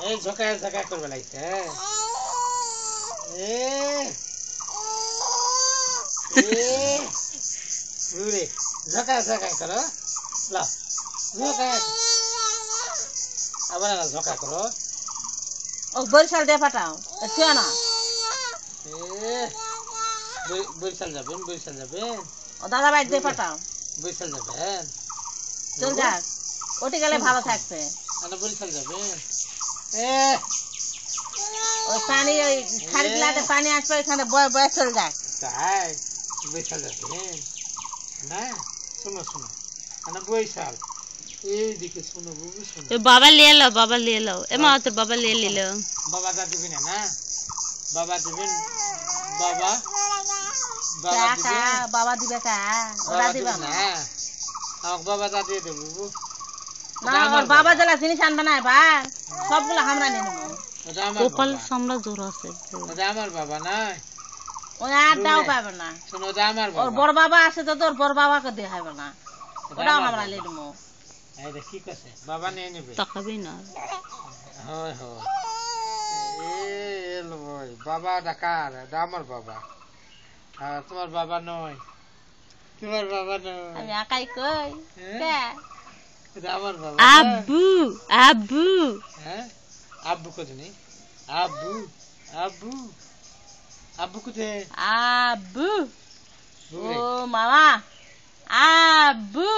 এই ঝোঁকা ঝোঁকা করবে লাগছে ঝোঁকা ঝোঁকা করো লা ঝোঁকা আবার না ঝোঁকা করো ও বরিশাল দিয়ে পাঠাও ছুঁয়া না বরিশাল যাবেন ও দাদা বাড়ি দিয়ে পাঠাও বরিশাল যাবেন চল যাক ওটি গেলে ভালো থাকবে বরিশাল যাবেন ওই পানি ওই খাড়ি গুলাতে পানি আসবে ওইখানে বয়ে বয়ে চল যাক তাই বরিশাল যাবেন না শোনো শোনো বরিশাল এইদিকে শোনো বুবু শোনো बाबा ले लो एमा তোর বাবা ले लो বাবা দা দিবেন না বাবা দিবেন বাবা বাবা দিবে কা ওরা দিবে না আমাকে বাবা দা দিয়ে দেব বুবু না আমার বাবা জেলা জিনিস আনবে না ভাই সবগুলো আমরা নিয়ে নেব গোপাল সামলা জোর আছে ওটা আমার বাবা না ওই আরটাও পাবে না শোনো ওটা আমার বাবা ওর বড় বাবা আছে তো তোর বড় বাবাকে দিয়ে হবে না ওটাও আমরা নিয়ে নেব এই দেখ কি করছে বাবা নিয়ে নেবে তাকাবি না হয় হয় এলো ভাই বাবা ডাকার এটা আমার বাবা আর তোমার বাবা নয় আমি একাই কই কে এটা আমার বাবা আব্বু আব্বু হ্যাঁ আব্বু কোথায় আব্বু আব্বু আব্বু কোথায় আব্বু ও মামা আব্বু